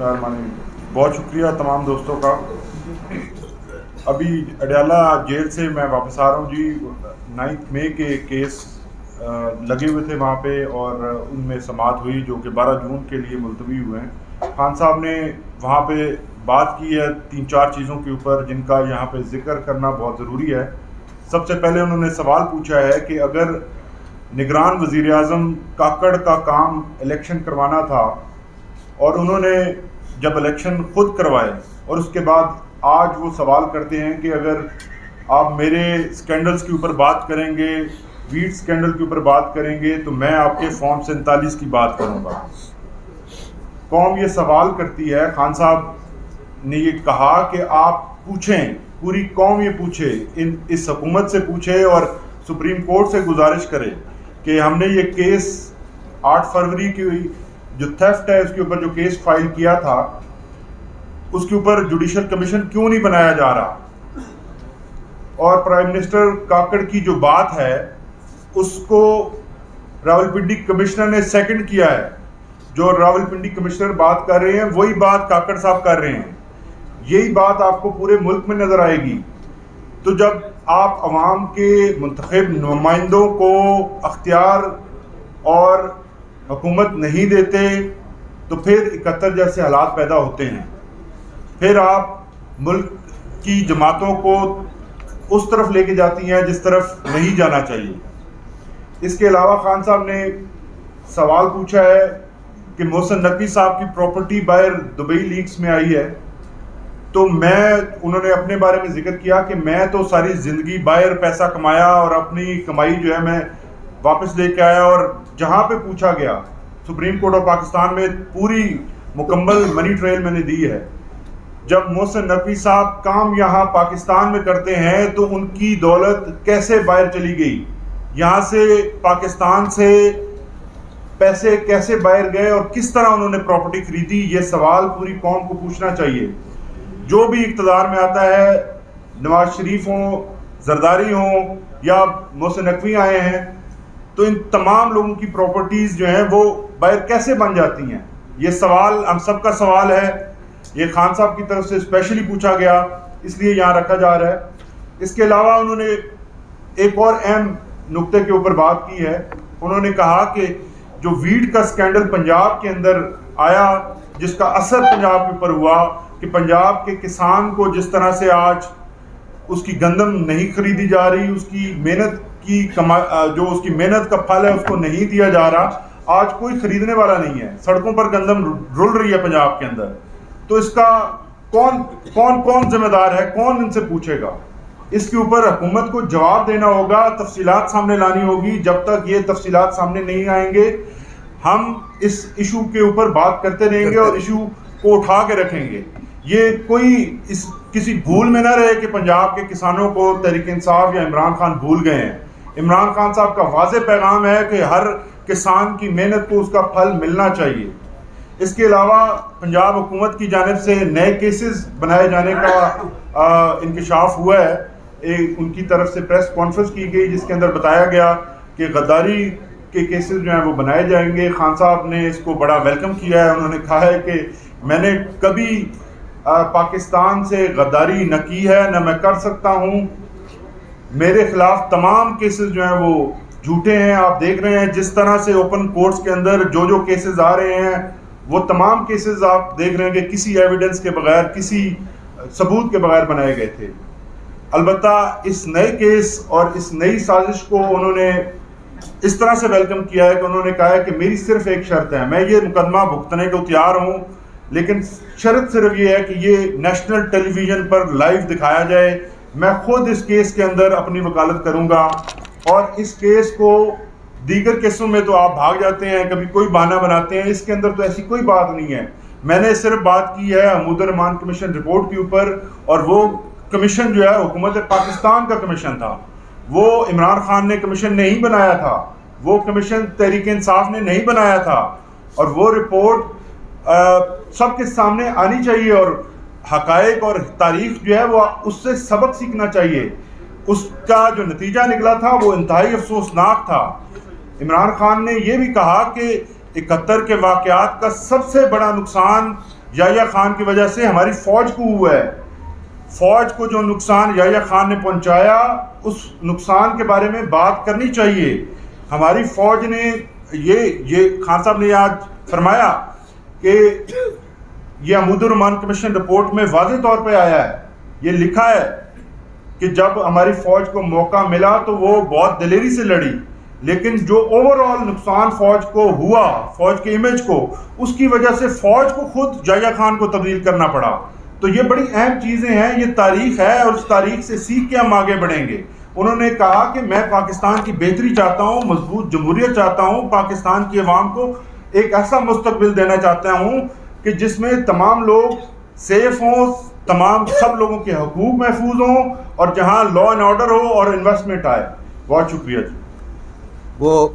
اللہ الرحمن الرحیم. بہت شکریہ تمام دوستوں کا. ابھی اڈیالہ جیل سے میں واپس آ رہا ہوں جی. 9 مئی کے کیس لگے ہوئے تھے وہاں پہ اور ان میں سماعت ہوئی جو کہ 12 جون کے لیے ملتوی ہوئے ہیں. خان صاحب نے وہاں پہ بات کی ہے 3-4 چیزوں کے اوپر جن کا یہاں پہ ذکر کرنا بہت ضروری ہے. سب سے پہلے انہوں نے سوال پوچھا ہے کہ اگر نگران وزیر اعظم کاکڑ کا کام الیکشن کروانا تھا اور انہوں نے جب الیکشن خود کروائے اور اس کے بعد آج وہ سوال کرتے ہیں کہ اگر آپ میرے سکینڈلز کے اوپر بات کریں گے، ویٹ سکینڈل کے اوپر بات کریں گے تو میں آپ کے فارم 47 کی بات کروں گا. قوم یہ سوال کرتی ہے. خان صاحب نے یہ کہا کہ آپ پوچھیں، پوری قوم یہ پوچھے، اس حکومت سے پوچھے اور سپریم کورٹ سے گزارش کرے کہ ہم نے یہ کیس 8 فروری کی جو تھیفٹ ہے اس کے اوپر جو کیس فائل کیا تھا اس کے اوپر جوڈیشل کمیشن کیوں نہیں بنایا جا رہا. اور پرائم منسٹر کاکڑ کی جو بات ہے اس کو راولپنڈی کمشنر نے سیکنڈ کیا ہے. جو راولپنڈی کمشنر بات کر رہے ہیں وہی بات کاکڑ صاحب کر رہے ہیں. یہی بات آپ کو پورے ملک میں نظر آئے گی. تو جب آپ عوام کے منتخب نمائندوں کو اختیار اور حکومت نہیں دیتے تو پھر 71 جیسے حالات پیدا ہوتے ہیں. پھر آپ ملک کی جماعتوں کو اس طرف لے کے جاتی ہیں جس طرف نہیں جانا چاہیے. اس کے علاوہ خان صاحب نے سوال پوچھا ہے کہ محسن نقوی صاحب کی پراپرٹی باہر دبئی لیکس میں آئی ہے. تو انہوں نے اپنے بارے میں ذکر کیا کہ میں تو ساری زندگی باہر پیسہ کمایا اور اپنی کمائی جو ہے میں واپس لے کے آیا اور جہاں پہ پوچھا گیا سپریم کورٹ آف پاکستان میں پوری مکمل منی ٹریل میں نے دی ہے. جب محسن نقوی صاحب کام یہاں پاکستان میں کرتے ہیں تو ان کی دولت کیسے باہر چلی گئی، یہاں سے پاکستان سے پیسے کیسے باہر گئے اور کس طرح انہوں نے پراپرٹی خریدی، یہ سوال پوری قوم کو پوچھنا چاہیے. جو بھی اقتدار میں آتا ہے، نواز شریف ہوں، زرداری ہوں یا محسن نقوی آئے ہیں، تو ان تمام لوگوں کی پراپرٹیز جو ہیں وہ باہر کیسے بن جاتی ہیں. یہ سوال ہم سب کا سوال ہے. یہ خان صاحب کی طرف سے اسپیشلی پوچھا گیا اس لیے یہاں رکھا جا رہا ہے. اس کے علاوہ انہوں نے ایک اور اہم نقطے کے اوپر بات کی ہے. انہوں نے کہا کہ جو ویٹ کا سکینڈل پنجاب کے اندر آیا جس کا اثر پنجاب کے اوپر ہوا کہ پنجاب کے کسان کو جس طرح سے آج اس کی گندم نہیں خریدی جا رہی، اس کی محنت کی جو اس کی محنت کا پھل ہے اس کو نہیں دیا جا رہا. آج کوئی خریدنے والا نہیں ہے، سڑکوں پر گندم رل رہی ہے پنجاب کے اندر. تو اس کا کون ذمہ دار ہے، کون ان سے پوچھے گا؟ اس کے اوپر حکومت کو جواب دینا ہوگا، تفصیلات سامنے لانی ہوگی. جب تک یہ تفصیلات سامنے نہیں آئیں گے ہم اس ایشو کے اوپر بات کرتے رہیں گے اور ایشو کو اٹھا کے رکھیں گے. یہ کوئی کسی بھول میں نہ رہے کہ پنجاب کے کسانوں کو تحریک انصاف یا عمران خان بھول گئے ہیں. عمران خان صاحب کا واضح پیغام ہے کہ ہر کسان کی محنت کو اس کا پھل ملنا چاہیے. اس کے علاوہ پنجاب حکومت کی جانب سے نئے کیسز بنائے جانے کا انکشاف ہوا ہے. ان کی طرف سے پریس کانفرنس کی گئی جس کے اندر بتایا گیا کہ غداری کے کیسز جو ہیں وہ بنائے جائیں گے. خان صاحب نے اس کو بڑا ویلکم کیا ہے. انہوں نے کہا ہے کہ میں نے کبھی پاکستان سے غداری نہ کی ہے نہ میں کر سکتا ہوں. میرے خلاف تمام کیسز جو ہیں وہ جھوٹے ہیں. آپ دیکھ رہے ہیں جس طرح سے اوپن کورٹس کے اندر جو کیسز آ رہے ہیں وہ تمام کیسز آپ دیکھ رہے ہیں کہ کسی ایویڈنس کے بغیر، کسی ثبوت کے بغیر بنائے گئے تھے. البتہ اس نئے کیس اور اس نئی سازش کو انہوں نے اس طرح سے ویلکم کیا ہے کہ انہوں نے کہا ہے کہ میری صرف ایک شرط ہے، میں یہ مقدمہ بھگتنے کو تیار ہوں لیکن شرط صرف یہ ہے کہ یہ نیشنل ٹیلی ویژن پر لائیو دکھایا جائے. میں خود اس کیس کے اندر اپنی وکالت کروں گا اور اس کیس کو دیگر کیسوں میں تو آپ بھاگ جاتے ہیں، کبھی کوئی بہانہ بناتے ہیں، اس کے اندر تو ایسی کوئی بات نہیں ہے. میں نے صرف بات کی ہے حمود الرحمان کمیشن رپورٹ کے اوپر اور وہ کمیشن جو ہے حکومت پاکستان کا کمیشن تھا. وہ عمران خان نے کمیشن نہیں بنایا تھا، وہ کمیشن تحریک انصاف نے نہیں بنایا تھا. اور وہ رپورٹ سب کے سامنے آنی چاہیے اور حقائق اور تاریخ جو ہے وہ اس سے سبق سیکھنا چاہیے. اس کا جو نتیجہ نکلا تھا وہ انتہائی افسوسناک تھا. عمران خان نے یہ بھی کہا کہ 71 کے واقعات کا سب سے بڑا نقصان یحییٰ خان کی وجہ سے ہماری فوج کو ہوا ہے. فوج کو جو نقصان یحییٰ خان نے پہنچایا اس نقصان کے بارے میں بات کرنی چاہیے. ہماری فوج نے یہ خان صاحب نے آج فرمایا کہ یہ عمود الرحمان کمیشن رپورٹ میں واضح طور پہ آیا ہے, یہ لکھا ہے کہ جب ہماری فوج کو موقع ملا تو وہ بہت دلیری سے لڑی, لیکن جو اوور آل نقصان فوج کو ہوا, فوج کے امیج کو, اس کی وجہ سے فوج کو خود یحییٰ خان کو تبدیل کرنا پڑا. تو یہ بڑی اہم چیزیں ہیں, یہ تاریخ ہے اور اس تاریخ سے سیکھ کے ہم آگے بڑھیں گے. انہوں نے کہا کہ میں پاکستان کی بہتری چاہتا ہوں, مضبوط جمہوریت چاہتا ہوں, پاکستان کی عوام کو ایک ایسا مستقبل دینا چاہتا ہوں کہ جس میں تمام لوگ سیف ہوں, سب لوگوں کے حقوق محفوظ ہوں اور جہاں لا اینڈ آرڈر ہو اور انویسٹمنٹ آئے. بہت شکریہ جی. وہ